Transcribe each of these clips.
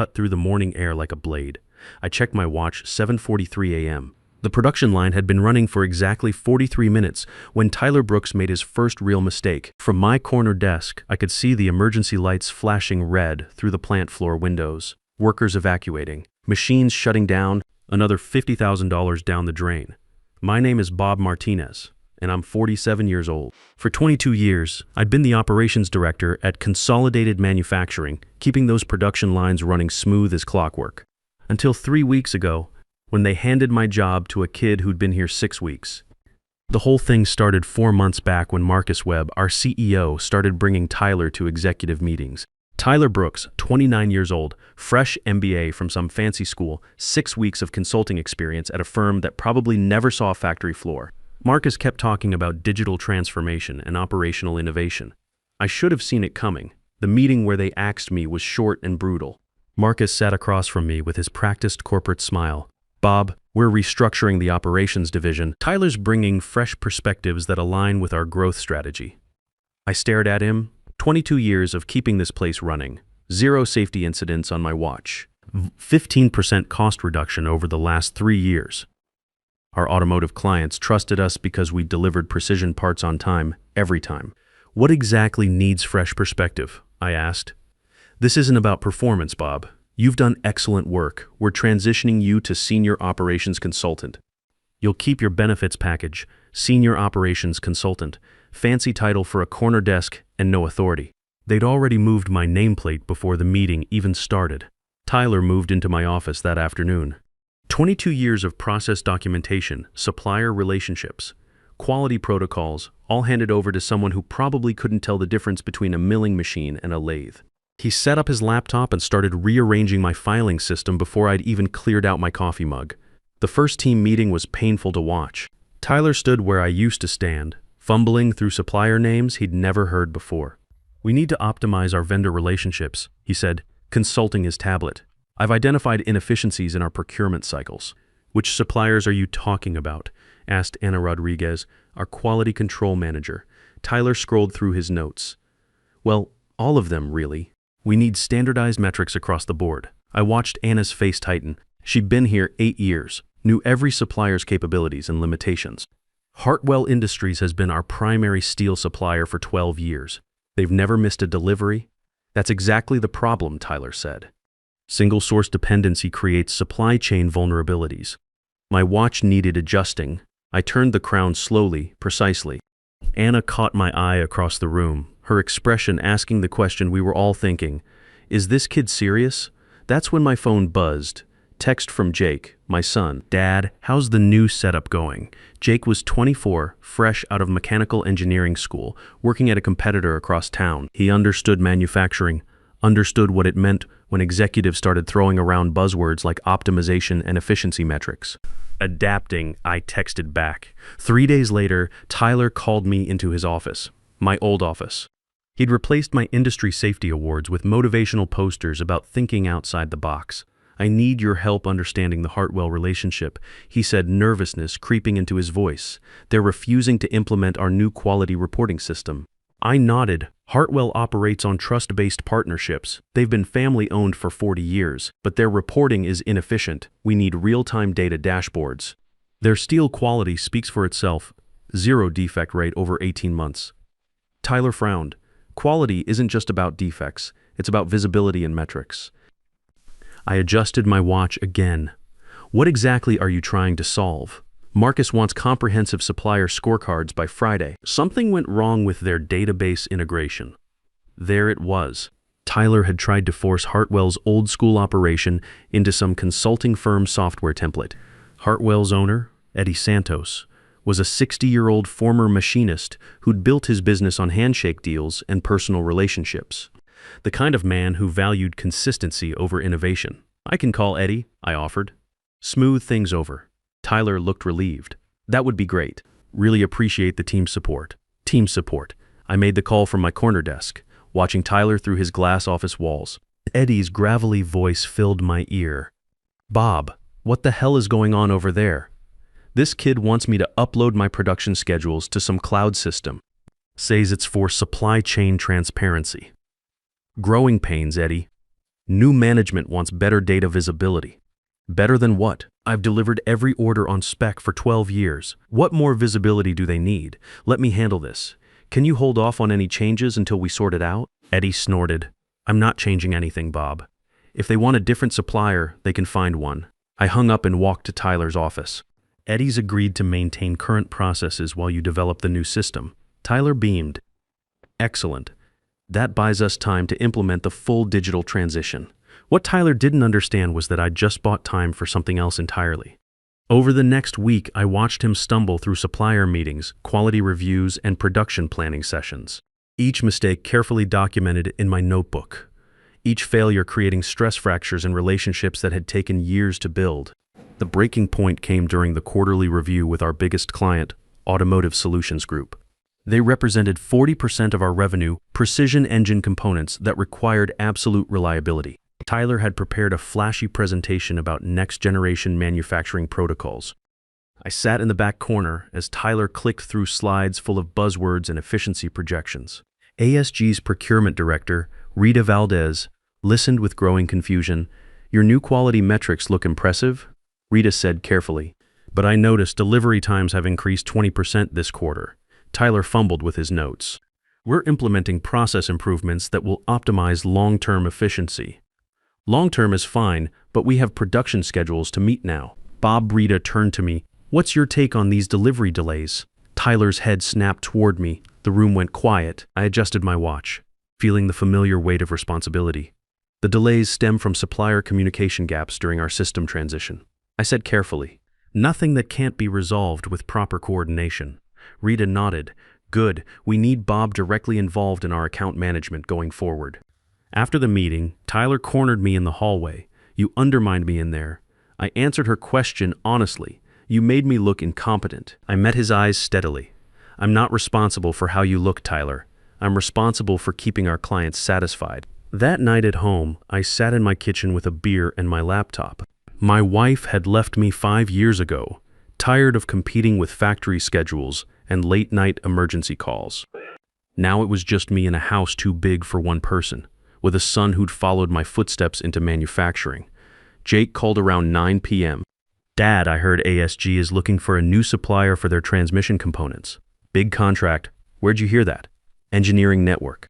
cut through the morning air like a blade. I checked my watch, 7:43 a.m. The production line had been running for exactly 43 minutes when Tyler Brooks made his first real mistake. From my corner desk, I could see the emergency lights flashing red through the plant floor windows, workers evacuating, machines shutting down, another $50,000 down the drain. My name is Bob Martinez, and I'm 47 years old. For 22 years, I'd been the operations director at Consolidated Manufacturing, keeping those production lines running smooth as clockwork. Until 3 weeks ago, when they handed my job to a kid who'd been here 6 weeks. The whole thing started 4 months back when Marcus Webb, our CEO, started bringing Tyler to executive meetings. Tyler Brooks, 29 years old, fresh MBA from some fancy school, 6 weeks of consulting experience at a firm that probably never saw a factory floor. Marcus kept talking about digital transformation and operational innovation. I should have seen it coming. The meeting where they axed me was short and brutal. Marcus sat across from me with his practiced corporate smile. Bob, we're restructuring the operations division. Tyler's bringing fresh perspectives that align with our growth strategy. I stared at him. 22 years of keeping this place running. 0 safety incidents on my watch. 15% cost reduction over the last 3 years. Our automotive clients trusted us because we delivered precision parts on time, every time. What exactly needs fresh perspective? I asked. This isn't about performance, Bob. You've done excellent work. We're transitioning you to Senior Operations Consultant. You'll keep your benefits package, Senior Operations Consultant, fancy title for a corner desk and no authority. They'd already moved my nameplate before the meeting even started. Tyler moved into my office that afternoon. 22 years of process documentation, supplier relationships, quality protocols, all handed over to someone who probably couldn't tell the difference between a milling machine and a lathe. He set up his laptop and started rearranging my filing system before I'd even cleared out my coffee mug. The first team meeting was painful to watch. Tyler stood where I used to stand, fumbling through supplier names he'd never heard before. We need to optimize our vendor relationships, he said, consulting his tablet. I've identified inefficiencies in our procurement cycles. Which suppliers are you talking about? Asked Anna Rodriguez, our quality control manager. Tyler scrolled through his notes. Well, all of them, really. We need standardized metrics across the board. I watched Anna's face tighten. She'd been here 8 years, knew every supplier's capabilities and limitations. Hartwell Industries has been our primary steel supplier for 12 years. They've never missed a delivery. That's exactly the problem, Tyler said. Single source dependency creates supply chain vulnerabilities. My watch needed adjusting. I turned the crown slowly, precisely. Anna caught my eye across the room, her expression asking the question we were all thinking. Is this kid serious? That's when my phone buzzed. Text from Jake, my son. Dad, how's the new setup going? Jake was 24, fresh out of mechanical engineering school, working at a competitor across town. He understood manufacturing, understood what it meant when executives started throwing around buzzwords like optimization and efficiency metrics. Adapting, I texted back. 3 days later, Tyler called me into his office, my old office. He'd replaced my industry safety awards with motivational posters about thinking outside the box. I need your help understanding the Hartwell relationship, he said, nervousness creeping into his voice. They're refusing to implement our new quality reporting system. I nodded. Hartwell operates on trust-based partnerships. They've been family-owned for 40 years, but their reporting is inefficient. We need real-time data dashboards. Their steel quality speaks for itself. 0 defect rate over 18 months. Tyler frowned. Quality isn't just about defects. It's about visibility and metrics. I adjusted my watch again. What exactly are you trying to solve? Marcus wants comprehensive supplier scorecards by Friday. Something went wrong with their database integration. There it was. Tyler had tried to force Hartwell's old-school operation into some consulting firm software template. Hartwell's owner, Eddie Santos, was a 60-year-old former machinist who'd built his business on handshake deals and personal relationships. The kind of man who valued consistency over innovation. I can call Eddie, I offered. Smooth things over. Tyler looked relieved. That would be great. Really appreciate the team support. Team support. I made the call from my corner desk, watching Tyler through his glass office walls. Eddie's gravelly voice filled my ear. Bob, what the hell is going on over there? This kid wants me to upload my production schedules to some cloud system. Says it's for supply chain transparency. Growing pains, Eddie. New management wants better data visibility. Better than what? I've delivered every order on spec for 12 years. What more visibility do they need? Let me handle this. Can you hold off on any changes until we sort it out? Eddie snorted. I'm not changing anything, Bob. If they want a different supplier, they can find one. I hung up and walked to Tyler's office. Eddie's agreed to maintain current processes while you develop the new system. Tyler beamed. Excellent. That buys us time to implement the full digital transition. What Tyler didn't understand was that I'd just bought time for something else entirely. Over the next week, I watched him stumble through supplier meetings, quality reviews, and production planning sessions. Each mistake carefully documented in my notebook. Each failure creating stress fractures in relationships that had taken years to build. The breaking point came during the quarterly review with our biggest client, Automotive Solutions Group. They represented 40% of our revenue, precision engine components that required absolute reliability. Tyler had prepared a flashy presentation about next-generation manufacturing protocols. I sat in the back corner as Tyler clicked through slides full of buzzwords and efficiency projections. ASG's procurement director, Rita Valdez, listened with growing confusion. Your new quality metrics look impressive, Rita said carefully. But I noticed delivery times have increased 20% this quarter. Tyler fumbled with his notes. We're implementing process improvements that will optimize long-term efficiency. Long-term is fine, but we have production schedules to meet now. Bob Rita turned to me. What's your take on these delivery delays? Tyler's head snapped toward me. The room went quiet. I adjusted my watch, feeling the familiar weight of responsibility. The delays stem from supplier communication gaps during our system transition. I said carefully, nothing that can't be resolved with proper coordination. Rita nodded. Good, we need Bob directly involved in our account management going forward. After the meeting, Tyler cornered me in the hallway. You undermined me in there. I answered her question honestly. You made me look incompetent. I met his eyes steadily. I'm not responsible for how you look, Tyler. I'm responsible for keeping our clients satisfied. That night at home, I sat in my kitchen with a beer and my laptop. My wife had left me 5 years ago, tired of competing with factory schedules and late-night emergency calls. Now it was just me in a house too big for one person, with a son who'd followed my footsteps into manufacturing. Jake called around 9 p.m. Dad, I heard ASG is looking for a new supplier for their transmission components. Big contract. Where'd you hear that? Engineering network.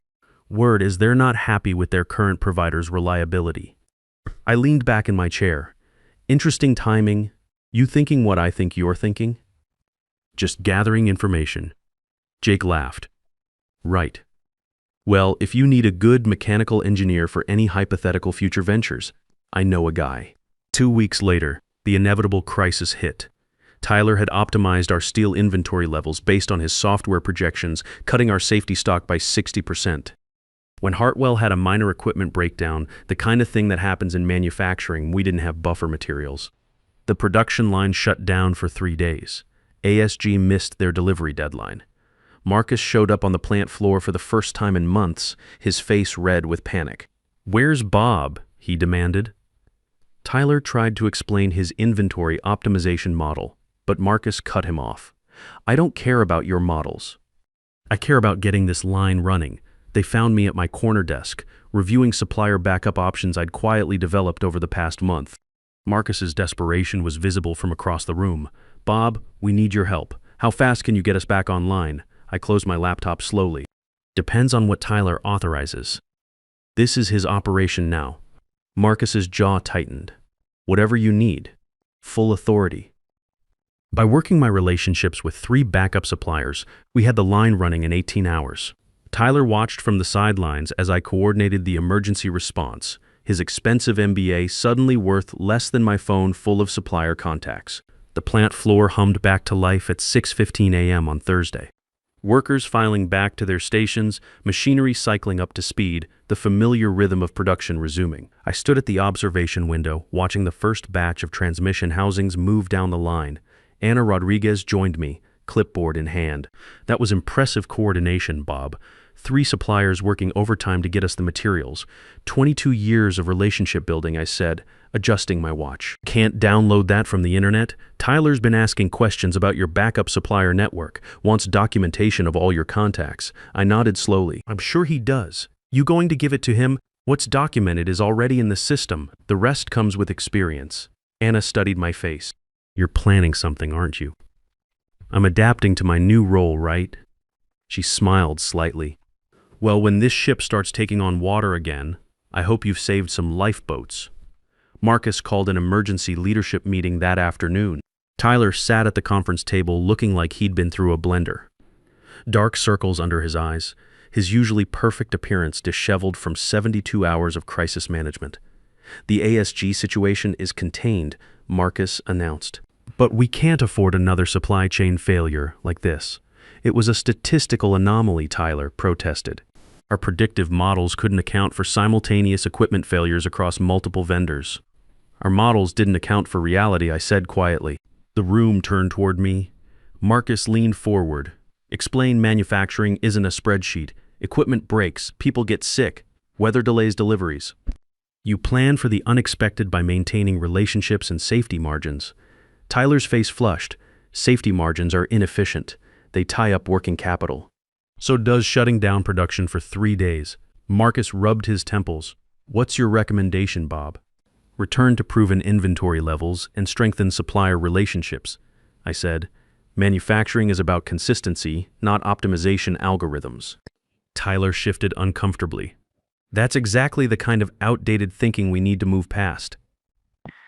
Word is they're not happy with their current provider's reliability. I leaned back in my chair. Interesting timing. You thinking what I think you're thinking? Just gathering information. Jake laughed. Right. Well, if you need a good mechanical engineer for any hypothetical future ventures, I know a guy. 2 weeks later, the inevitable crisis hit. Tyler had optimized our steel inventory levels based on his software projections, cutting our safety stock by 60%. When Hartwell had a minor equipment breakdown, the kind of thing that happens in manufacturing, we didn't have buffer materials. The production line shut down for 3 days. ASG missed their delivery deadline. Marcus showed up on the plant floor for the first time in months, his face red with panic. Where's Bob? He demanded. Tyler tried to explain his inventory optimization model, but Marcus cut him off. I don't care about your models. I care about getting this line running. They found me at my corner desk, reviewing supplier backup options I'd quietly developed over the past month. Marcus's desperation was visible from across the room. Bob, we need your help. How fast can you get us back online? I closed my laptop slowly. Depends on what Tyler authorizes. This is his operation now. Marcus's jaw tightened. Whatever you need. Full authority. By working my relationships with 3 backup suppliers, we had the line running in 18 hours. Tyler watched from the sidelines as I coordinated the emergency response, his expensive MBA suddenly worth less than my phone full of supplier contacts. The plant floor hummed back to life at 6:15 a.m. on Thursday. Workers filing back to their stations, machinery cycling up to speed, the familiar rhythm of production resuming. I stood at the observation window, watching the first batch of transmission housings move down the line. Anna Rodriguez joined me, clipboard in hand. That was impressive coordination, Bob. 3 suppliers working overtime to get us the materials. 22 years of relationship building, I said, adjusting my watch. Can't download that from the internet? Tyler's been asking questions about your backup supplier network, wants documentation of all your contacts. I nodded slowly. I'm sure he does. You going to give it to him? What's documented is already in the system. The rest comes with experience. Anna studied my face. You're planning something, aren't you? I'm adapting to my new role, right? She smiled slightly. Well, when this ship starts taking on water again, I hope you've saved some lifeboats. Marcus called an emergency leadership meeting that afternoon. Tyler sat at the conference table looking like he'd been through a blender. Dark circles under his eyes, his usually perfect appearance disheveled from 72 hours of crisis management. The ASG situation is contained, Marcus announced. But we can't afford another supply chain failure like this. It was a statistical anomaly, Tyler protested. Our predictive models couldn't account for simultaneous equipment failures across multiple vendors. Our models didn't account for reality, I said quietly. The room turned toward me. Marcus leaned forward. Explain manufacturing isn't a spreadsheet. Equipment breaks, people get sick, weather delays deliveries. You plan for the unexpected by maintaining relationships and safety margins. Tyler's face flushed. Safety margins are inefficient. They tie up working capital. So does shutting down production for 3 days. Marcus rubbed his temples. What's your recommendation, Bob? Return to proven inventory levels and strengthen supplier relationships, I said. Manufacturing is about consistency, not optimization algorithms. Tyler shifted uncomfortably. That's exactly the kind of outdated thinking we need to move past.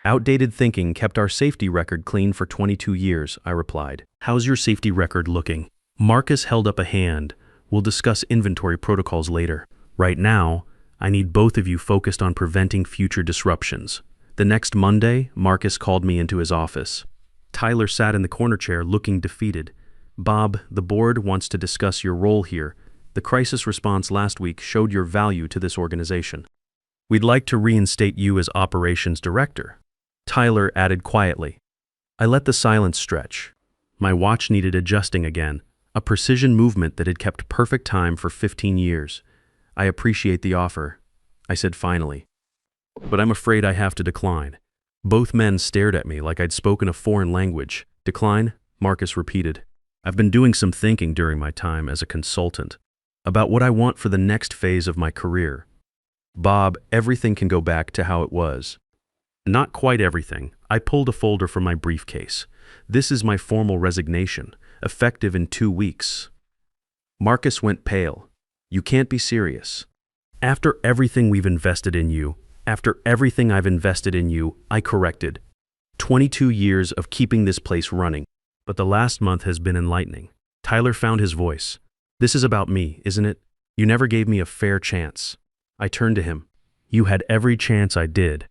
Outdated thinking kept our safety record clean for 22 years, I replied. How's your safety record looking? Marcus held up a hand. We'll discuss inventory protocols later. Right now, I need both of you focused on preventing future disruptions. The next Monday, Marcus called me into his office. Tyler sat in the corner chair looking defeated. Bob, the board wants to discuss your role here. The crisis response last week showed your value to this organization. We'd like to reinstate you as operations director. Tyler added quietly. I let the silence stretch. My watch needed adjusting again, a precision movement that had kept perfect time for 15 years. I appreciate the offer, I said finally. But I'm afraid I have to decline. Both men stared at me like I'd spoken a foreign language. Decline? Marcus repeated. I've been doing some thinking during my time as a consultant about what I want for the next phase of my career. Bob, everything can go back to how it was. Not quite everything. I pulled a folder from my briefcase. This is my formal resignation, effective in 2 weeks. Marcus went pale. You can't be serious. After everything we've invested in you, after everything I've invested in you, I corrected. 22 years of keeping this place running. But the last month has been enlightening. Tyler found his voice. This is about me, isn't it? You never gave me a fair chance. I turned to him. You had every chance I did.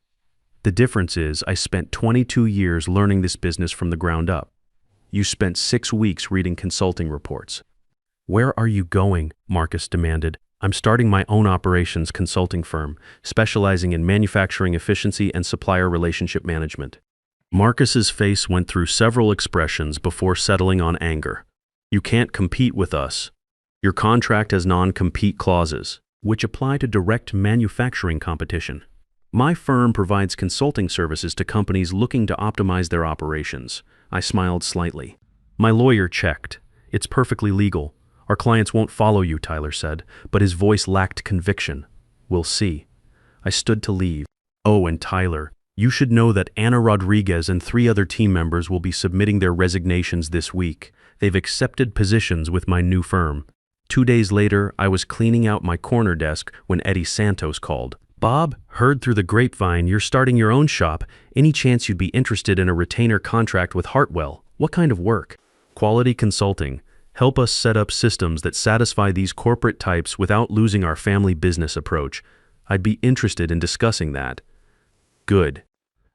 The difference is I spent 22 years learning this business from the ground up. You spent 6 weeks reading consulting reports. Where are you going? Marcus demanded. I'm starting my own operations consulting firm, specializing in manufacturing efficiency and supplier relationship management. Marcus's face went through several expressions before settling on anger. You can't compete with us. Your contract has non-compete clauses, which apply to direct manufacturing competition. My firm provides consulting services to companies looking to optimize their operations. I smiled slightly. My lawyer checked. It's perfectly legal. Our clients won't follow you, Tyler said, but his voice lacked conviction. We'll see. I stood to leave. Oh, and Tyler, you should know that Anna Rodriguez and 3 other team members will be submitting their resignations this week. They've accepted positions with my new firm. 2 days later, I was cleaning out my corner desk when Eddie Santos called. Bob, heard through the grapevine you're starting your own shop. Any chance you'd be interested in a retainer contract with Hartwell? What kind of work? Quality consulting. Help us set up systems that satisfy these corporate types without losing our family business approach. I'd be interested in discussing that. Good.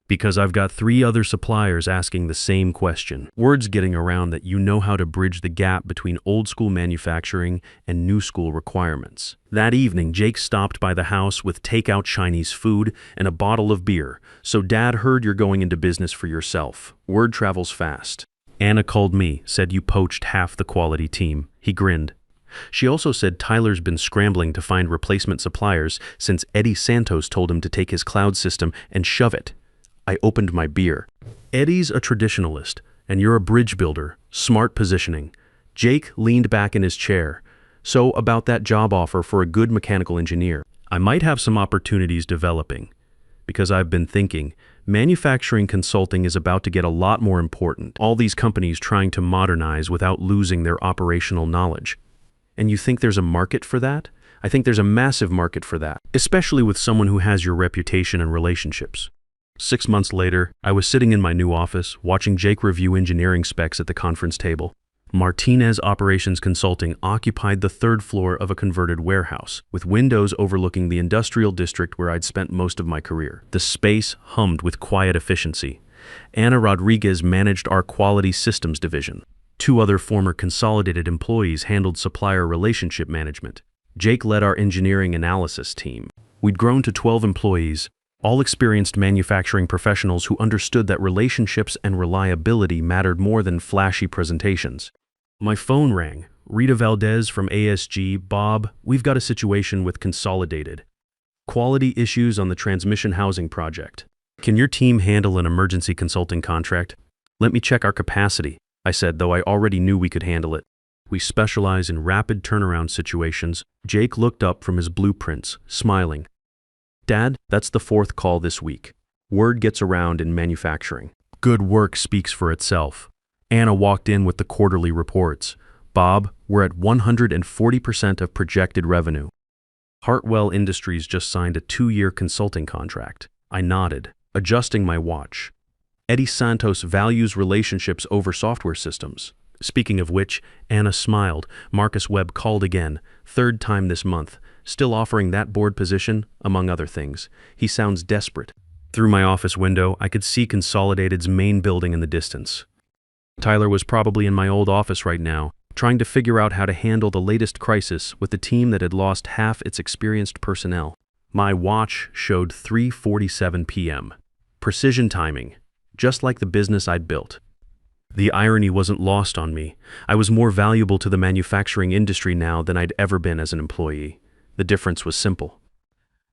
Because I've got 3 other suppliers asking the same question. Word's getting around that you know how to bridge the gap between old school manufacturing and new school requirements. That evening, Jake stopped by the house with takeout Chinese food and a bottle of beer. So Dad heard you're going into business for yourself. Word travels fast. Anna called me, said you poached half the quality team. He grinned. She also said Tyler's been scrambling to find replacement suppliers since Eddie Santos told him to take his cloud system and shove it. I opened my beer. Eddie's a traditionalist, and you're a bridge builder. Smart positioning. Jake leaned back in his chair. So about that job offer for a good mechanical engineer. I might have some opportunities developing, because I've been thinking, manufacturing consulting is about to get a lot more important. All these companies trying to modernize without losing their operational knowledge. And you think there's a market for that? I think there's a massive market for that, especially with someone who has your reputation and relationships. 6 months later, I was sitting in my new office, watching Jake review engineering specs at the conference table. Martinez Operations Consulting occupied the third floor of a converted warehouse, with windows overlooking the industrial district where I'd spent most of my career. The space hummed with quiet efficiency. Ana Rodriguez managed our quality systems division. 2 other former Consolidated employees handled supplier relationship management. Jake led our engineering analysis team. We'd grown to 12 employees, all experienced manufacturing professionals who understood that relationships and reliability mattered more than flashy presentations. My phone rang. Rita Valdez from ASG. Bob, we've got a situation with Consolidated. Quality issues on the transmission housing project. Can your team handle an emergency consulting contract? Let me check our capacity, I said, though I already knew we could handle it. We specialize in rapid turnaround situations. Jake looked up from his blueprints, smiling. Dad, that's the 4th call this week. Word gets around in manufacturing. Good work speaks for itself. Anna walked in with the quarterly reports. Bob, we're at 140% of projected revenue. Hartwell Industries just signed a 2-year consulting contract. I nodded, adjusting my watch. Eddie Santos values relationships over software systems. Speaking of which, Anna smiled. Marcus Webb called again, 3rd time this month. Still offering that board position, among other things. He sounds desperate. Through my office window, I could see Consolidated's main building in the distance. Tyler was probably in my old office right now, trying to figure out how to handle the latest crisis with the team that had lost half its experienced personnel. My watch showed 3:47 p.m. Precision timing, just like the business I'd built. The irony wasn't lost on me. I was more valuable to the manufacturing industry now than I'd ever been as an employee. The difference was simple.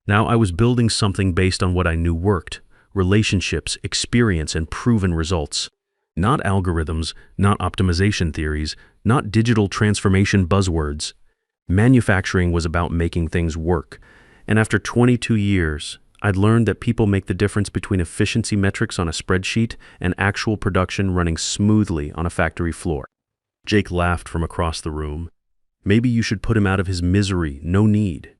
Now I was building something based on what I knew worked: relationships, experience, and proven results. Not algorithms, not optimization theories, not digital transformation buzzwords. Manufacturing was about making things work. And after 22 years, I'd learned that people make the difference between efficiency metrics on a spreadsheet and actual production running smoothly on a factory floor. Jake laughed from across the room. Maybe you should put him out of his misery, no need.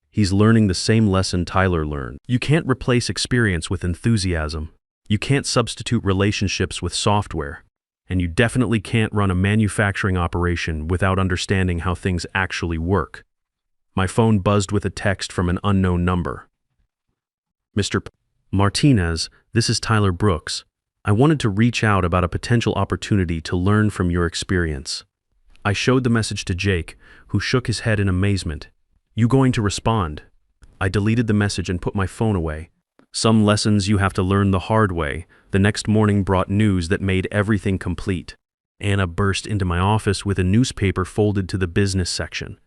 He's learning the same lesson Tyler learned. You can't replace experience with enthusiasm. You can't substitute relationships with software. And you definitely can't run a manufacturing operation without understanding how things actually work. My phone buzzed with a text from an unknown number. Mr. Martinez, this is Tyler Brooks. I wanted to reach out about a potential opportunity to learn from your experience. I showed the message to Jake, who shook his head in amazement. You going to respond? I deleted the message and put my phone away. Some lessons you have to learn the hard way. The next morning brought news that made everything complete. Anna burst into my office with a newspaper folded to the business section.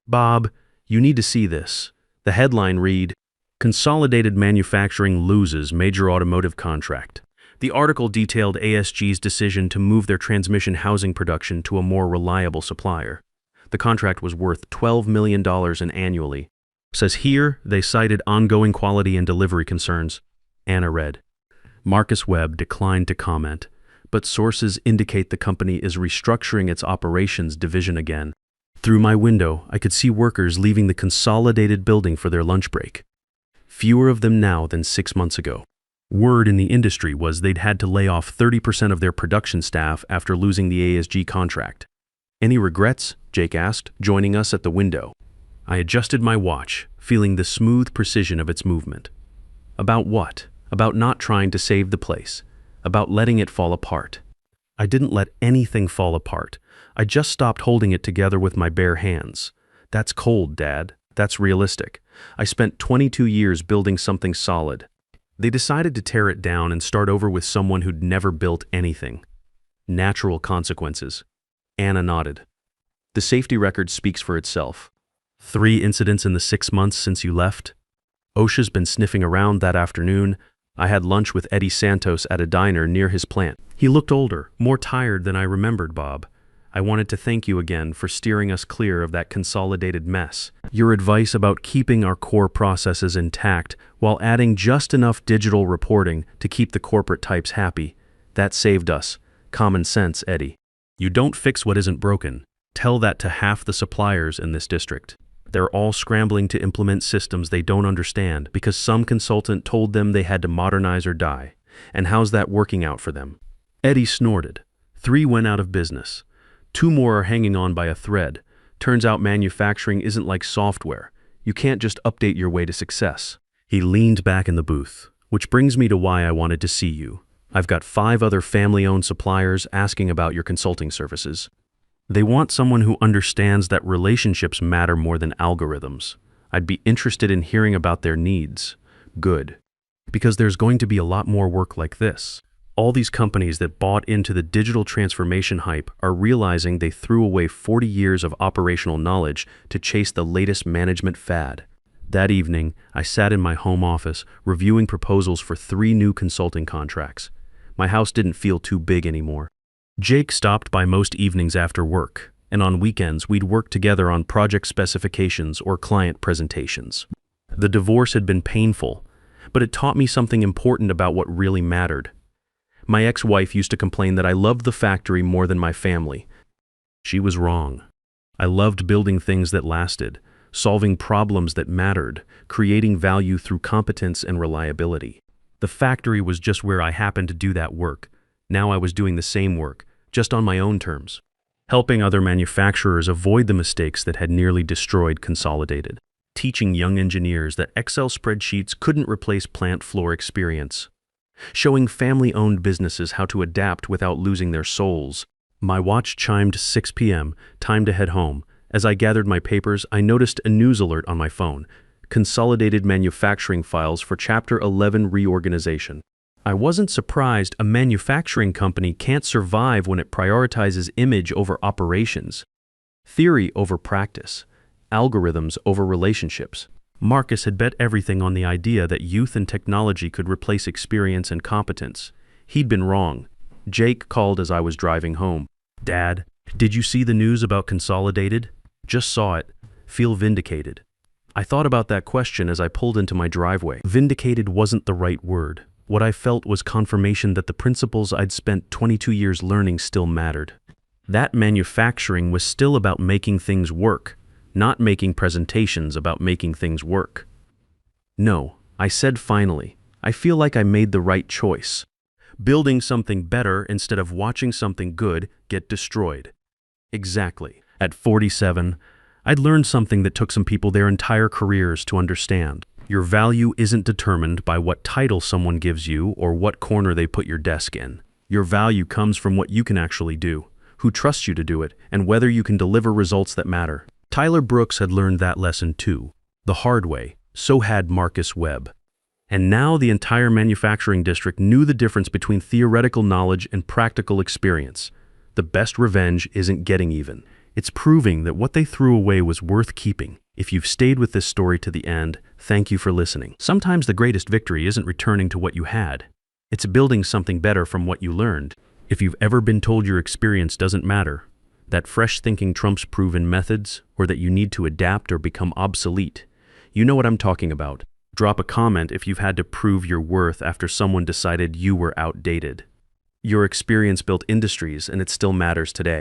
Bob, you need to see this. The headline read, Consolidated Manufacturing loses major automotive contract. The article detailed ASG's decision to move their transmission housing production to a more reliable supplier. The contract was worth $12 million annually. Says here they cited ongoing quality and delivery concerns. Anna read. Marcus Webb declined to comment, but sources indicate the company is restructuring its operations division again. Through my window, I could see workers leaving the Consolidated building for their lunch break. Fewer of them now than 6 months ago. Word in the industry was they'd had to lay off 30% of their production staff after losing the ASG contract. Any regrets? Jake asked, joining us at the window. I adjusted my watch, feeling the smooth precision of its movement. About what? About not trying to save the place. About letting it fall apart. I didn't let anything fall apart. I just stopped holding it together with my bare hands. That's cold, Dad. That's realistic. I spent 22 years building something solid. They decided to tear it down and start over with someone who'd never built anything. Natural consequences. Anna nodded. The safety record speaks for itself. 3 incidents in the 6 months since you left. OSHA's been sniffing around that afternoon. I had lunch with Eddie Santos at a diner near his plant. He looked older, more tired than I remembered, Bob. I wanted to thank you again for steering us clear of that consolidated mess. Your advice about keeping our core processes intact while adding just enough digital reporting to keep the corporate types happy, that saved us. Common sense, Eddie. You don't fix what isn't broken. Tell that to half the suppliers in this district. They're all scrambling to implement systems they don't understand because some consultant told them they had to modernize or die. And how's that working out for them? Eddie snorted. 3 went out of business. 2 more are hanging on by a thread. Turns out manufacturing isn't like software. You can't just update your way to success. He leaned back in the booth, which brings me to why I wanted to see you. I've got 5 other family-owned suppliers asking about your consulting services. They want someone who understands that relationships matter more than algorithms. I'd be interested in hearing about their needs. Good. Because there's going to be a lot more work like this. All these companies that bought into the digital transformation hype are realizing they threw away 40 years of operational knowledge to chase the latest management fad. That evening, I sat in my home office reviewing proposals for 3 new consulting contracts. My house didn't feel too big anymore. Jake stopped by most evenings after work, and on weekends we'd work together on project specifications or client presentations. The divorce had been painful, but it taught me something important about what really mattered. My ex-wife used to complain that I loved the factory more than my family. She was wrong. I loved building things that lasted, solving problems that mattered, creating value through competence and reliability. The factory was just where I happened to do that work. Now I was doing the same work, just on my own terms, helping other manufacturers avoid the mistakes that had nearly destroyed Consolidated, teaching young engineers that Excel spreadsheets couldn't replace plant floor experience, showing family-owned businesses how to adapt without losing their souls. My watch chimed 6 p.m., time to head home. As I gathered my papers, I noticed a news alert on my phone. Consolidated manufacturing files for Chapter 11 reorganization. I wasn't surprised. A manufacturing company can't survive when it prioritizes image over operations, theory over practice, algorithms over relationships. Marcus had bet everything on the idea that youth and technology could replace experience and competence. He'd been wrong. Jake called as I was driving home. Dad, did you see the news about Consolidated? Just saw it. Feel vindicated. I thought about that question as I pulled into my driveway. Vindicated wasn't the right word. What I felt was confirmation that the principles I'd spent 22 years learning still mattered. That manufacturing was still about making things work, not making presentations about making things work. No, I said finally, I feel like I made the right choice. Building something better instead of watching something good get destroyed. Exactly. At 47, I'd learned something that took some people their entire careers to understand. Your value isn't determined by what title someone gives you or what corner they put your desk in. Your value comes from what you can actually do, who trusts you to do it, and whether you can deliver results that matter. Tyler Brooks had learned that lesson too, the hard way. So had Marcus Webb. And now the entire manufacturing district knew the difference between theoretical knowledge and practical experience. The best revenge isn't getting even. It's proving that what they threw away was worth keeping. If you've stayed with this story to the end, thank you for listening. Sometimes the greatest victory isn't returning to what you had. It's building something better from what you learned. If you've ever been told your experience doesn't matter, that fresh thinking trumps proven methods, or that you need to adapt or become obsolete, you know what I'm talking about. Drop a comment if you've had to prove your worth after someone decided you were outdated. Your experience built industries, and it still matters today.